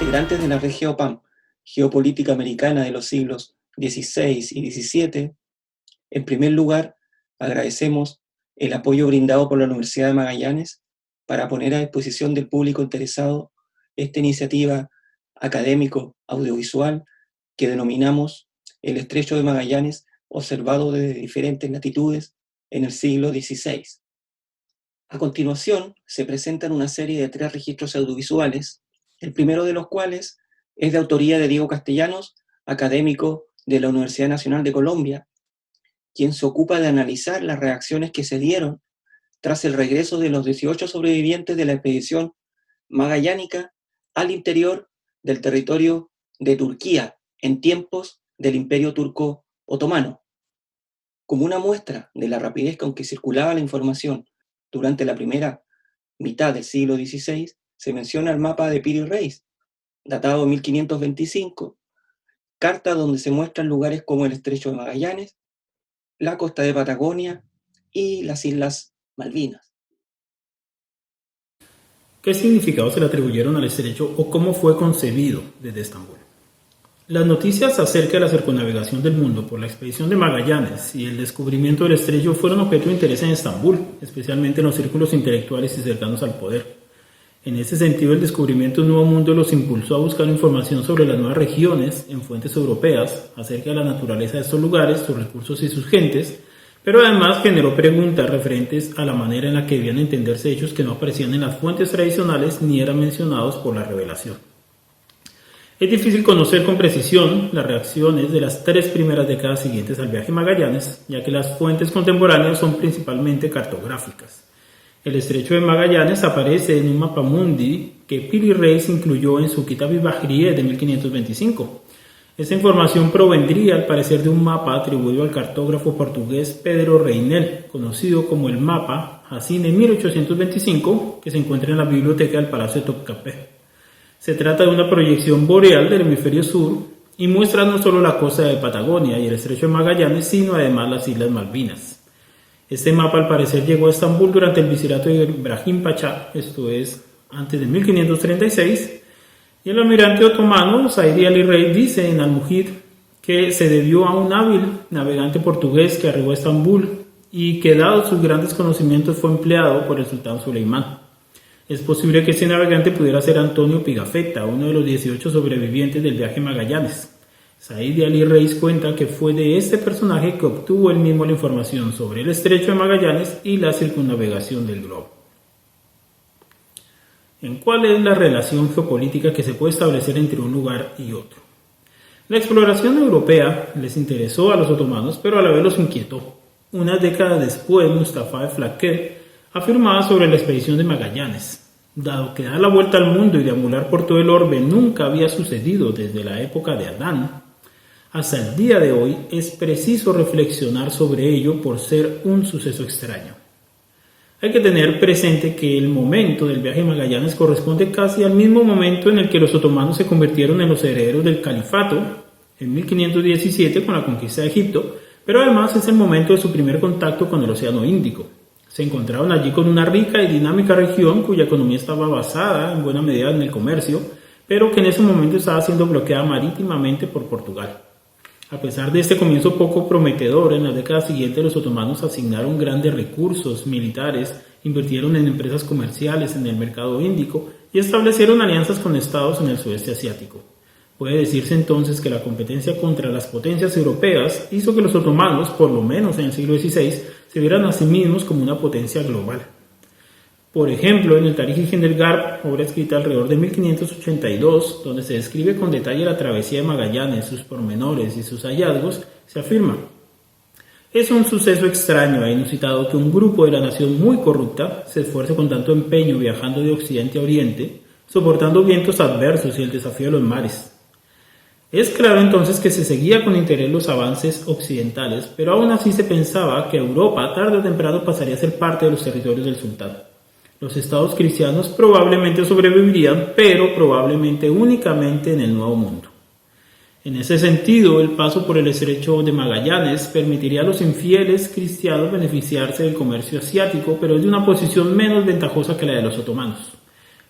integrantes de la red GeoPAM, Geopolítica Americana de los siglos XVI y XVII, en primer lugar, agradecemos el apoyo brindado por la Universidad de Magallanes para poner a disposición del público interesado esta iniciativa académico-audiovisual que denominamos el Estrecho de Magallanes observado desde diferentes latitudes en el siglo XVI. A continuación, se presentan una serie de 3 registros audiovisuales, el primero de los cuales es de autoría de Diego Castellanos, académico de la Universidad Nacional de Colombia, quien se ocupa de analizar las reacciones que se dieron tras el regreso de los 18 sobrevivientes de la expedición magallánica al interior del territorio de Turquía en tiempos del Imperio Turco Otomano. Como una muestra de la rapidez con que circulaba la información durante la primera mitad del siglo XVI, se menciona el mapa de Piri Reis, datado en 1525, carta donde se muestran lugares como el Estrecho de Magallanes, la costa de Patagonia y las Islas Malvinas. ¿Qué significado se le atribuyeron al estrecho o cómo fue concebido desde Estambul? Las noticias acerca de la circunnavegación del mundo por la expedición de Magallanes y el descubrimiento del estrecho fueron objeto de interés en Estambul, especialmente en los círculos intelectuales y cercanos al poder. En ese sentido, el descubrimiento de un nuevo mundo los impulsó a buscar información sobre las nuevas regiones en fuentes europeas acerca de la naturaleza de estos lugares, sus recursos y sus gentes, pero además generó preguntas referentes a la manera en la que debían entenderse hechos que no aparecían en las fuentes tradicionales ni eran mencionados por la revelación. Es difícil conocer con precisión las reacciones de las 3 primeras décadas siguientes al viaje Magallanes, ya que las fuentes contemporáneas son principalmente cartográficas. El estrecho de Magallanes aparece en un mapa mundi que Piri Reis incluyó en su Kitab al-Bahriyyah de 1525. Esta información provendría al parecer de un mapa atribuido al cartógrafo portugués Pedro Reinel, conocido como el mapa Jacine 1825, que se encuentra en la biblioteca del Palacio de Topkapi. Se trata de una proyección boreal del hemisferio sur y muestra no solo la costa de Patagonia y el estrecho de Magallanes, sino además las Islas Malvinas. Este mapa al parecer llegó a Estambul durante el visirato de Ibrahim Pachá, esto es, antes de 1536, y el almirante otomano Said Ali Rey dice en Al-Muhid que se debió a un hábil navegante portugués que arribó a Estambul y que dado sus grandes conocimientos fue empleado por el sultán Suleimán. Es posible que ese navegante pudiera ser Antonio Pigafetta, uno de los 18 sobrevivientes del viaje Magallanes. Said Ali Reis cuenta que fue de este personaje que obtuvo él mismo la información sobre el estrecho de Magallanes y la circunnavegación del globo. ¿En cuál es la relación geopolítica que se puede establecer entre un lugar y otro? La exploración europea les interesó a los otomanos, pero a la vez los inquietó. Unas décadas después, Mustafa de Flaquet afirmaba sobre la expedición de Magallanes: dado que dar la vuelta al mundo y deambular por todo el orbe nunca había sucedido desde la época de Adán, hasta el día de hoy es preciso reflexionar sobre ello por ser un suceso extraño. Hay que tener presente que el momento del viaje de Magallanes corresponde casi al mismo momento en el que los otomanos se convirtieron en los herederos del califato, en 1517 con la conquista de Egipto, pero además es el momento de su primer contacto con el Océano Índico. Se encontraron allí con una rica y dinámica región cuya economía estaba basada en buena medida en el comercio, pero que en ese momento estaba siendo bloqueada marítimamente por Portugal. A pesar de este comienzo poco prometedor, en las décadas siguientes los otomanos asignaron grandes recursos militares, invirtieron en empresas comerciales en el mercado índico y establecieron alianzas con estados en el sudeste asiático. Puede decirse entonces que la competencia contra las potencias europeas hizo que los otomanos, por lo menos en el siglo XVI, se vieran a sí mismos como una potencia global. Por ejemplo, en el Tarikh del Garb, obra escrita alrededor de 1582, donde se describe con detalle la travesía de Magallanes, sus pormenores y sus hallazgos, se afirma: es un suceso extraño e inusitado que un grupo de la nación muy corrupta se esfuerce con tanto empeño viajando de occidente a oriente, soportando vientos adversos y el desafío de los mares. Es claro entonces que se seguía con interés los avances occidentales, pero aún así se pensaba que Europa tarde o temprano pasaría a ser parte de los territorios del sultán. Los estados cristianos probablemente sobrevivirían, pero probablemente únicamente en el Nuevo Mundo. En ese sentido, el paso por el estrecho de Magallanes permitiría a los infieles cristianos beneficiarse del comercio asiático, pero desde una posición menos ventajosa que la de los otomanos.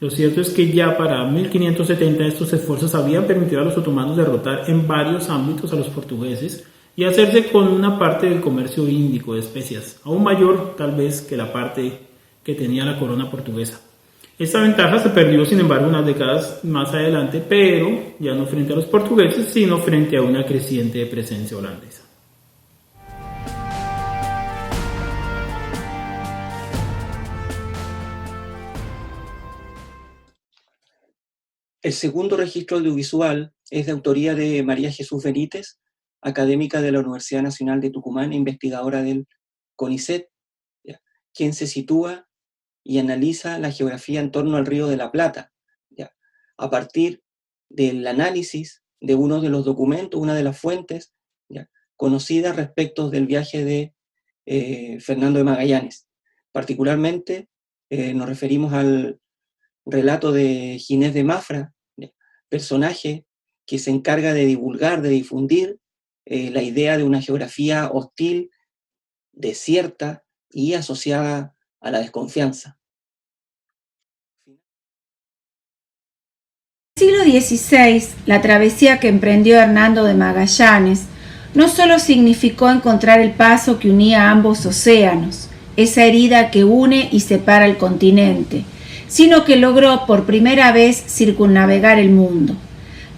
Lo cierto es que ya para 1570 estos esfuerzos habían permitido a los otomanos derrotar en varios ámbitos a los portugueses y hacerse con una parte del comercio índico de especias, aún mayor tal vez que la parte que tenía la corona portuguesa. Esta ventaja se perdió, sin embargo, unas décadas más adelante, pero ya no frente a los portugueses, sino frente a una creciente presencia holandesa. El segundo registro audiovisual es de autoría de María Jesús Benítez, académica de la Universidad Nacional de Tucumán e investigadora del CONICET, quien se sitúa y analiza la geografía en torno al Río de la Plata, a partir del análisis de uno de los documentos, una de las fuentes conocidas respecto del viaje de Fernando de Magallanes. Particularmente nos referimos al relato de Ginés de Mafra, personaje que se encarga de divulgar, de difundir la idea de una geografía hostil, desierta y asociada a la desconfianza. En el siglo XVI, la travesía que emprendió Hernando de Magallanes no solo significó encontrar el paso que unía ambos océanos, esa herida que une y separa el continente, sino que logró por primera vez circunnavegar el mundo.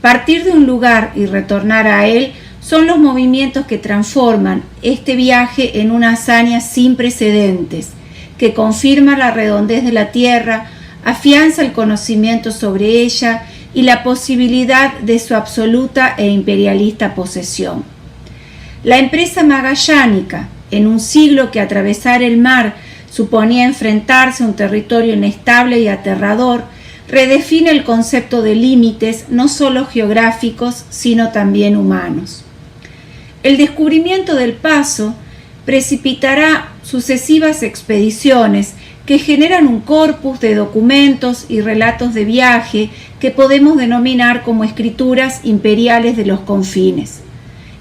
Partir de un lugar y retornar a él son los movimientos que transforman este viaje en una hazaña sin precedentes, que confirma la redondez de la tierra, afianza el conocimiento sobre ella y la posibilidad de su absoluta e imperialista posesión. La empresa magallánica, en un siglo que atravesar el mar suponía enfrentarse a un territorio inestable y aterrador, redefine el concepto de límites no solo geográficos, sino también humanos. El descubrimiento del paso precipitará sucesivas expediciones que generan un corpus de documentos y relatos de viaje que podemos denominar como escrituras imperiales de los confines.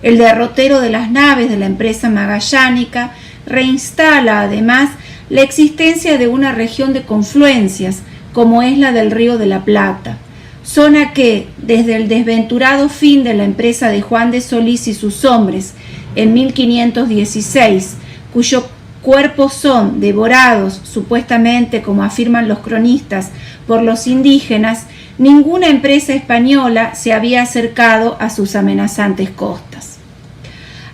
El derrotero de las naves de la empresa magallánica reinstala además la existencia de una región de confluencias, como es la del Río de la Plata, zona que, desde el desventurado fin de la empresa de Juan de Solís y sus hombres en 1516, cuyos cuerpos son devorados, supuestamente, como afirman los cronistas, por los indígenas, ninguna empresa española se había acercado a sus amenazantes costas.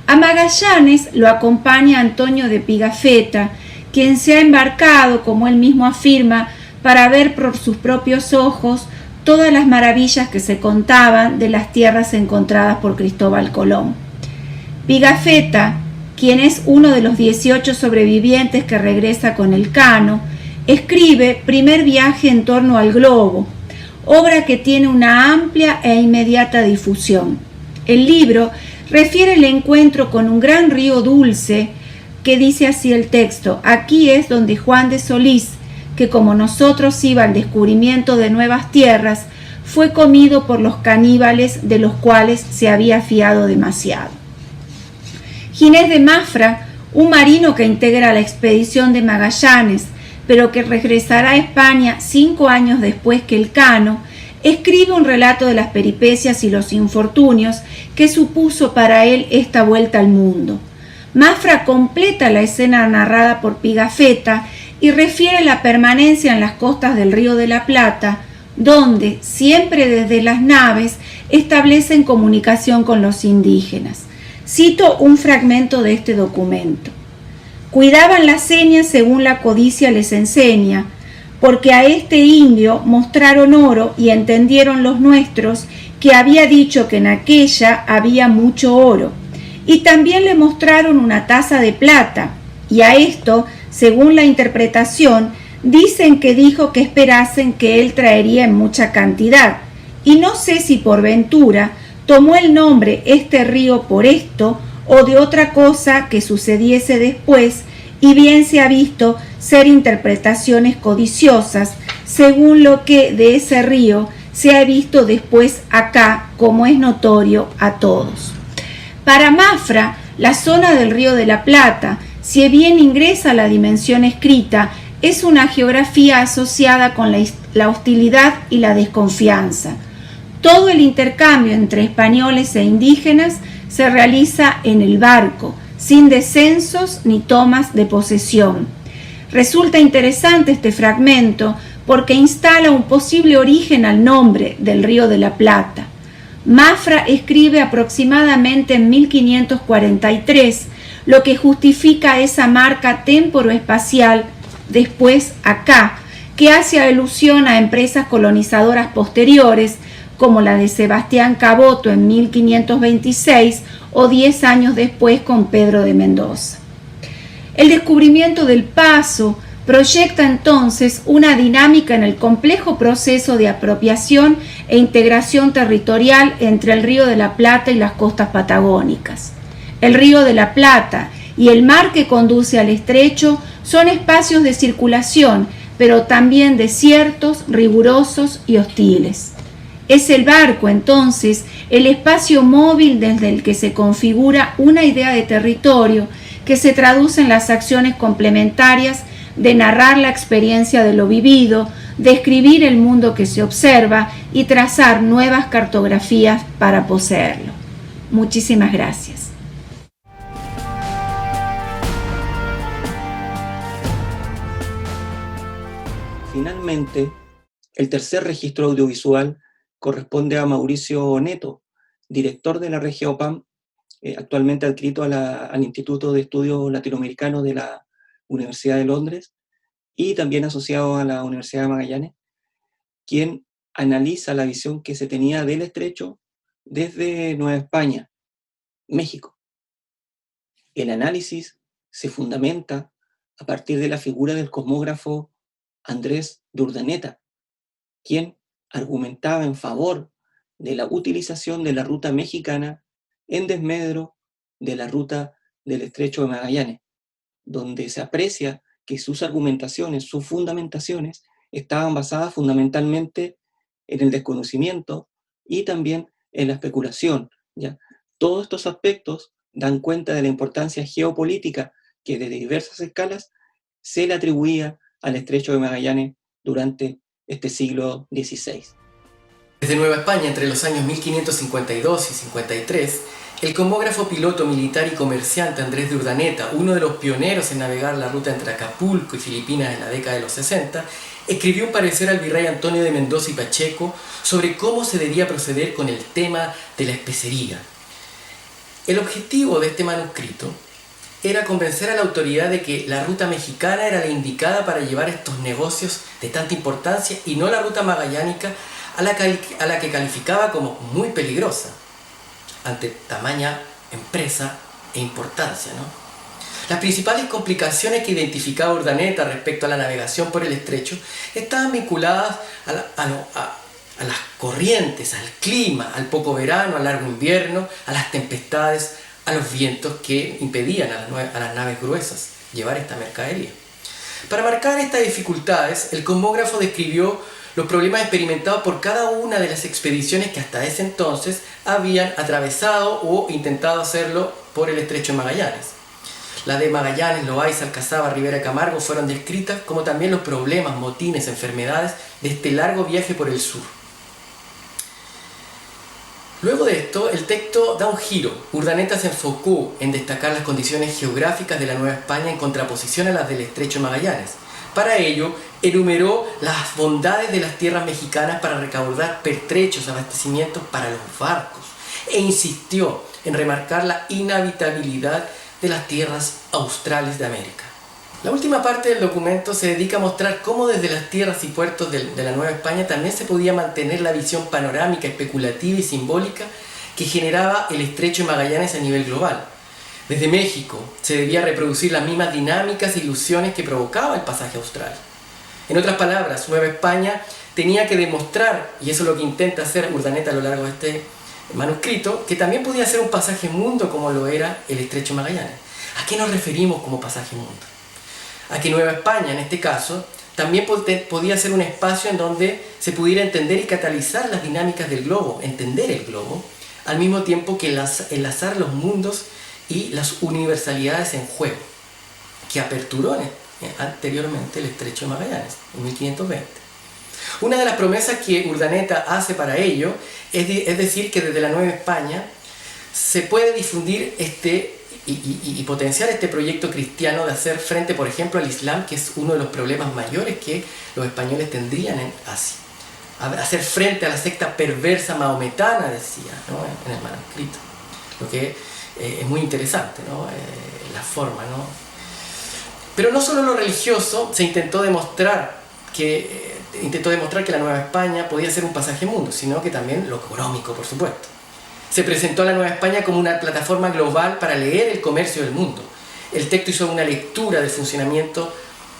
A Magallanes lo acompaña Antonio de Pigafetta, quien se ha embarcado, como él mismo afirma, para ver por sus propios ojos todas las maravillas que se contaban de las tierras encontradas por Cristóbal Colón. Pigafetta, quien es uno de los 18 sobrevivientes que regresa con Elcano, escribe Primer viaje en torno al globo, obra que tiene una amplia e inmediata difusión. El libro refiere el encuentro con un gran río dulce, que dice así el texto: aquí es donde Juan de Solís, que como nosotros iba al descubrimiento de nuevas tierras, fue comido por los caníbales de los cuales se había fiado demasiado. Ginés de Mafra, un marino que integra la expedición de Magallanes, pero que regresará a España 5 años después que Elcano, escribe un relato de las peripecias y los infortunios que supuso para él esta vuelta al mundo. Mafra completa la escena narrada por Pigafetta y refiere la permanencia en las costas del Río de la Plata, donde, siempre desde las naves, establecen comunicación con los indígenas. Cito un fragmento de este documento. Cuidaban las señas según la codicia les enseña, porque a este indio mostraron oro y entendieron los nuestros que había dicho que en aquella había mucho oro, y también le mostraron una taza de plata, y a esto, según la interpretación, dicen que dijo que esperasen que él traería en mucha cantidad, y no sé si por ventura tomó el nombre este río por esto o de otra cosa que sucediese después, y bien se ha visto ser interpretaciones codiciosas, según lo que de ese río se ha visto después acá, como es notorio a todos. Para Mafra, la zona del Río de la Plata, si bien ingresa a la dimensión escrita, es una geografía asociada con la hostilidad y la desconfianza. Todo el intercambio entre españoles e indígenas se realiza en el barco, sin descensos ni tomas de posesión. Resulta interesante este fragmento porque instala un posible origen al nombre del Río de la Plata. Mafra escribe aproximadamente en 1543, lo que justifica esa marca temporoespacial después acá, que hace alusión a empresas colonizadoras posteriores, como la de Sebastián Caboto en 1526 o 10 años después con Pedro de Mendoza. El descubrimiento del Paso proyecta entonces una dinámica en el complejo proceso de apropiación e integración territorial entre el Río de la Plata y las costas patagónicas. El Río de la Plata y el mar que conduce al estrecho son espacios de circulación, pero también desiertos, rigurosos y hostiles. Es el barco, entonces, el espacio móvil desde el que se configura una idea de territorio que se traduce en las acciones complementarias de narrar la experiencia de lo vivido, describir el mundo que se observa y trazar nuevas cartografías para poseerlo. Muchísimas gracias. Finalmente, el tercer registro audiovisual corresponde a Mauricio Neto, director de la Regiopam, actualmente adscrito al Instituto de Estudios Latinoamericanos de la Universidad de Londres y también asociado a la Universidad de Magallanes, quien analiza la visión que se tenía del estrecho desde Nueva España, México. El análisis se fundamenta a partir de la figura del cosmógrafo Andrés de Urdaneta, quien argumentaba en favor de la utilización de la ruta mexicana en desmedro de la ruta del Estrecho de Magallanes, donde se aprecia que sus argumentaciones, sus fundamentaciones, estaban basadas fundamentalmente en el desconocimiento y también en la especulación, ¿ya? Todos estos aspectos dan cuenta de la importancia geopolítica que desde diversas escalas se le atribuía al Estrecho de Magallanes durante este siglo XVI. Desde Nueva España, entre los años 1552 y 53, el cosmógrafo, piloto militar y comerciante Andrés de Urdaneta, uno de los pioneros en navegar la ruta entre Acapulco y Filipinas en la década de los 60, escribió un parecer al virrey Antonio de Mendoza y Pacheco sobre cómo se debía proceder con el tema de la especería. El objetivo de este manuscrito era convencer a la autoridad de que la ruta mexicana era la indicada para llevar estos negocios de tanta importancia y no la ruta magallánica a la que calificaba como muy peligrosa ante tamaña empresa e importancia, ¿no? Las principales complicaciones que identificaba Urdaneta respecto a la navegación por el estrecho estaban vinculadas a las corrientes, al clima, al poco verano, al largo invierno, a las tempestades, a los vientos que impedían a las naves gruesas llevar esta mercadería. Para marcar estas dificultades, el cosmógrafo describió los problemas experimentados por cada una de las expediciones que hasta ese entonces habían atravesado o intentado hacerlo por el Estrecho de Magallanes. Las de Magallanes, Loaiza, Alcazaba, Rivera Camargo fueron descritas, como también los problemas, motines, enfermedades de este largo viaje por el sur. Luego de esto, el texto da un giro. Urdaneta se enfocó en destacar las condiciones geográficas de la Nueva España en contraposición a las del Estrecho de Magallanes. Para ello, enumeró las bondades de las tierras mexicanas para recaudar pertrechos, abastecimientos para los barcos, e insistió en remarcar la inhabitabilidad de las tierras australes de América. La última parte del documento se dedica a mostrar cómo desde las tierras y puertos de la Nueva España también se podía mantener la visión panorámica, especulativa y simbólica que generaba el Estrecho de Magallanes a nivel global. Desde México se debía reproducir las mismas dinámicas e ilusiones que provocaba el pasaje austral. En otras palabras, Nueva España tenía que demostrar, y eso es lo que intenta hacer Urdaneta a lo largo de este manuscrito, que también podía ser un pasaje mundo como lo era el Estrecho de Magallanes. ¿A qué nos referimos como pasaje mundo? A que Nueva España, en este caso, también podía ser un espacio en donde se pudiera entender y catalizar las dinámicas del globo, entender el globo, al mismo tiempo que enlazar los mundos y las universalidades en juego, que aperturó anteriormente el estrecho de Magallanes, en 1520. Una de las promesas que Urdaneta hace para ello es decir que desde la Nueva España se puede difundir y potenciar este proyecto cristiano de hacer frente, por ejemplo, al Islam, que es uno de los problemas mayores que los españoles tendrían en Asia. Hacer frente a la secta perversa maometana, decía, ¿no?, en el manuscrito. Lo que es muy interesante, ¿no?, la forma, ¿no? Pero no solo lo religioso, se intentó demostrar que la Nueva España podía ser un pasaje mundo, sino que también lo económico, por supuesto. Se presentó a la Nueva España como una plataforma global para leer el comercio del mundo. El texto hizo una lectura del funcionamiento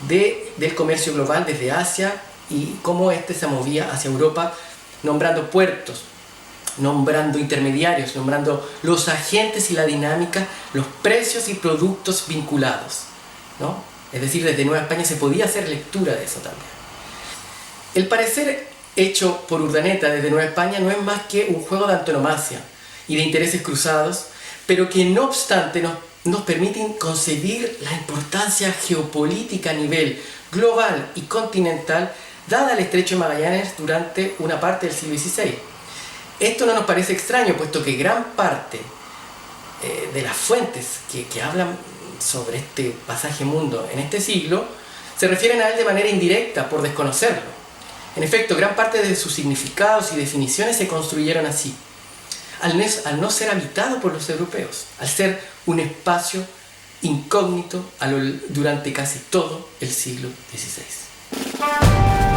del comercio global desde Asia y cómo este se movía hacia Europa, nombrando puertos, nombrando intermediarios, nombrando los agentes y la dinámica, los precios y productos vinculados, ¿no? Es decir, desde Nueva España se podía hacer lectura de eso también. El parecer hecho por Urdaneta desde Nueva España no es más que un juego de antonomasia y de intereses cruzados, pero que no obstante nos permiten concebir la importancia geopolítica a nivel global y continental dada al estrecho de Magallanes durante una parte del siglo XVI. Esto no nos parece extraño, puesto que gran parte de las fuentes que hablan sobre este pasaje mundo en este siglo se refieren a él de manera indirecta por desconocerlo. En efecto, gran parte de sus significados y definiciones se construyeron así, al no ser habitado por los europeos, al ser un espacio incógnito durante casi todo el siglo XVI.